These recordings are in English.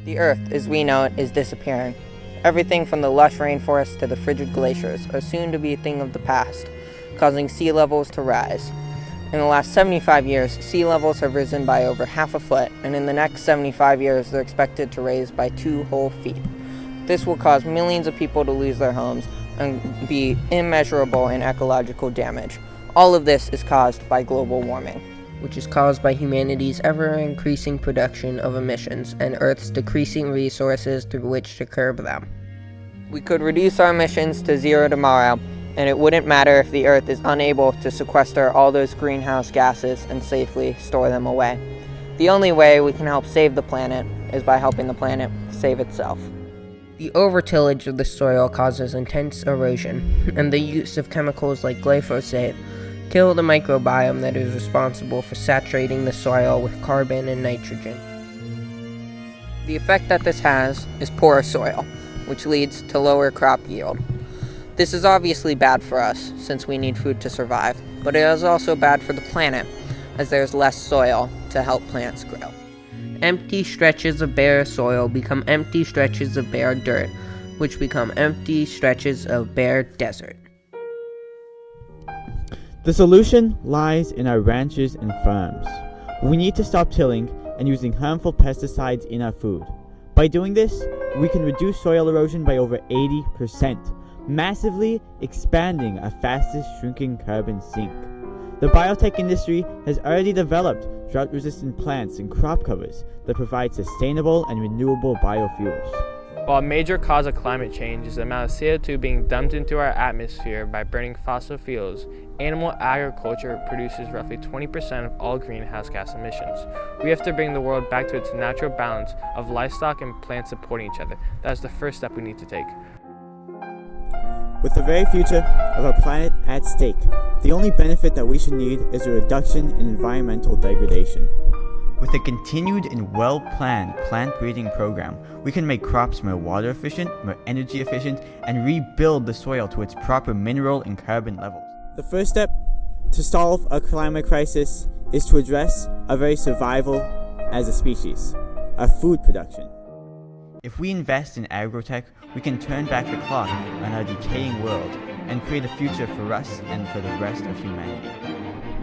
The Earth, as we know it, is disappearing. Everything from the lush rainforests to the frigid glaciers are soon to be a thing of the past, causing sea levels to rise. In the last 75 years, sea levels have risen by over half a foot, and in the next 75 years, they're expected to rise by 2 whole feet. This will cause millions of people to lose their homes and be immeasurable in ecological damage. All of this is caused by global warming, which is caused by humanity's ever-increasing production of emissions and Earth's decreasing resources through which to curb them. We could reduce our emissions to zero tomorrow, and it wouldn't matter if the Earth is unable to sequester all those greenhouse gases and safely store them away. The only way we can help save the planet is by helping the planet save itself. The overtillage of the soil causes intense erosion, and the use of chemicals like glyphosate kill the microbiome that is responsible for saturating the soil with carbon and nitrogen. The effect that this has is poorer soil, which leads to lower crop yield. This is obviously bad for us, since we need food to survive, but it is also bad for the planet, as there is less soil to help plants grow. Empty stretches of bare soil become empty stretches of bare dirt, which become empty stretches of bare desert. The solution lies in our ranches and farms. We need to stop tilling and using harmful pesticides in our food. By doing this, we can reduce soil erosion by over 80%, massively expanding our fastest shrinking carbon sink. The biotech industry has already developed drought-resistant plants and crop covers that provide sustainable and renewable biofuels. While a major cause of climate change is the amount of CO2 being dumped into our atmosphere by burning fossil fuels, animal agriculture produces roughly 20% of all greenhouse gas emissions. We have to bring the world back to its natural balance of livestock and plants supporting each other. That is the first step we need to take. With the very future of our planet at stake, the only benefit that we should need is a reduction in environmental degradation. With a continued and well-planned plant breeding program, we can make crops more water efficient, more energy efficient, and rebuild the soil to its proper mineral and carbon levels. The first step to solve a climate crisis is to address our very survival as a species, our food production. If we invest in agrotech, we can turn back the clock on our decaying world and create a future for us and for the rest of humanity.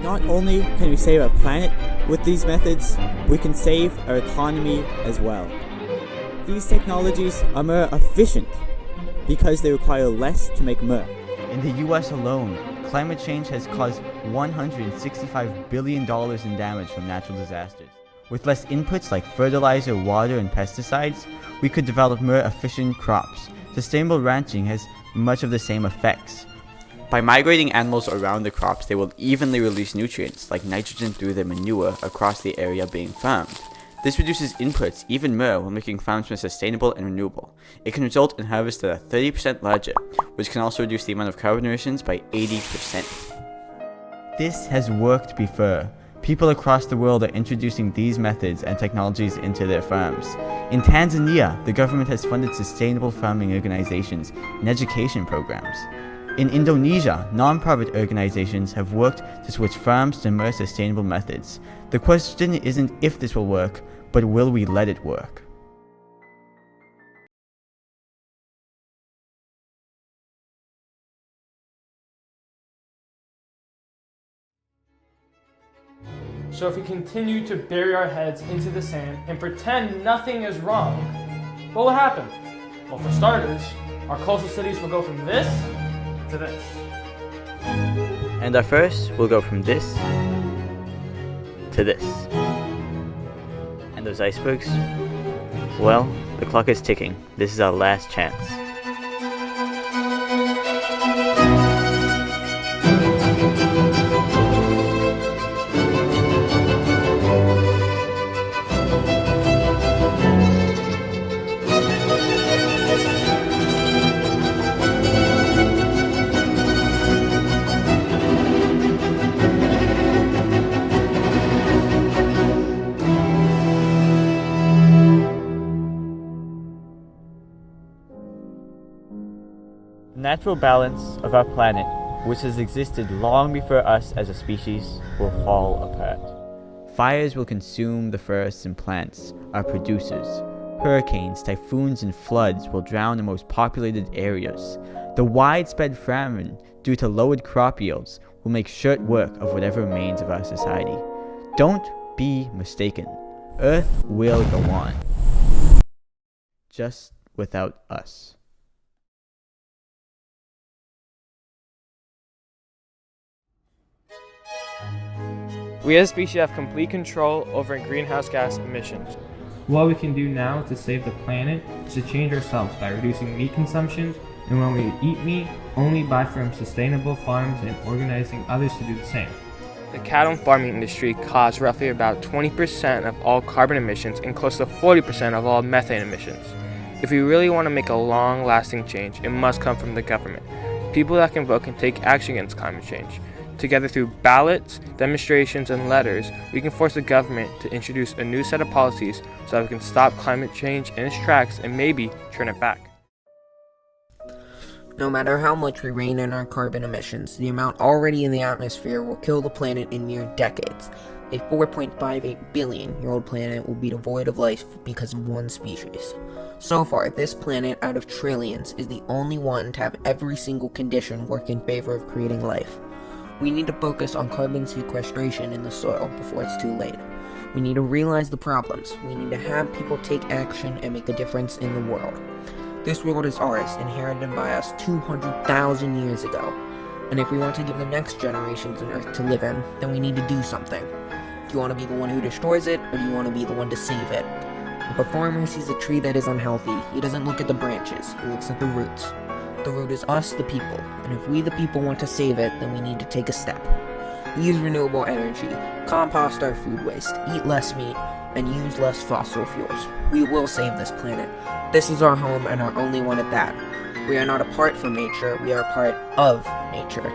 Not only can we save our planet with these methods, we can save our economy as well. These technologies are more efficient because they require less to make more. In the US alone, climate change has caused $165 billion in damage from natural disasters. With less inputs like fertilizer, water, and pesticides, we could develop more efficient crops. Sustainable ranching has much of the same effects. By migrating animals around the crops, they will evenly release nutrients like nitrogen through their manure across the area being farmed. This reduces inputs even more while making farms more sustainable and renewable. It can result in harvests that are 30% larger, which can also reduce the amount of carbon emissions by 80%. This has worked before. People across the world are introducing these methods and technologies into their farms. In Tanzania, the government has funded sustainable farming organizations and education programs. In Indonesia, non-profit organizations have worked to switch farms to more sustainable methods. The question isn't if this will work, but will we let it work? So if we continue to bury our heads into the sand and pretend nothing is wrong, what will happen? Well, for starters, our coastal cities will go from this to this. And our first will go from this to this. And those icebergs? Well, the clock is ticking. This is our last chance. natural balance of our planet, which has existed long before us as a species, will fall apart. Fires will consume the forests and plants, our producers. Hurricanes, typhoons, and floods will drown the most populated areas. The widespread famine due to lowered crop yields will make short work of whatever remains of our society. Don't be mistaken. Earth will go on. Just without us. We as a species have complete control over greenhouse gas emissions. What we can do now to save the planet is to change ourselves by reducing meat consumption, and when we eat meat, only buy from sustainable farms and organizing others to do the same. The cattle and farming industry caused roughly about 20% of all carbon emissions and close to 40% of all methane emissions. If we really want to make a long-lasting change, it must come from the government. People that can vote can take action against climate change. Together through ballots, demonstrations, and letters, we can force the government to introduce a new set of policies so that we can stop climate change in its tracks and maybe turn it back. No matter how much we rein in our carbon emissions, the amount already in the atmosphere will kill the planet in mere decades. A 4.58 billion-year-old planet will be devoid of life because of one species. So far, this planet out of trillions is the only one to have every single condition work in favor of creating life. We need to focus on carbon sequestration in the soil before it's too late. We need to realize the problems. We need to have people take action and make a difference in the world. This world is ours, inherited by us 200,000 years ago. And if we want to give the next generations an earth to live in, then we need to do something. Do you want to be the one who destroys it, or do you want to be the one to save it? If a farmer sees a tree that is unhealthy, he doesn't look at the branches, he looks at the roots. The root is us, the people, and if we the people want to save it, then we need to take a step. Use renewable energy, compost our food waste, eat less meat, and use less fossil fuels. We will save this planet. This is our home and our only one at that. We are not apart from nature, we are part of nature.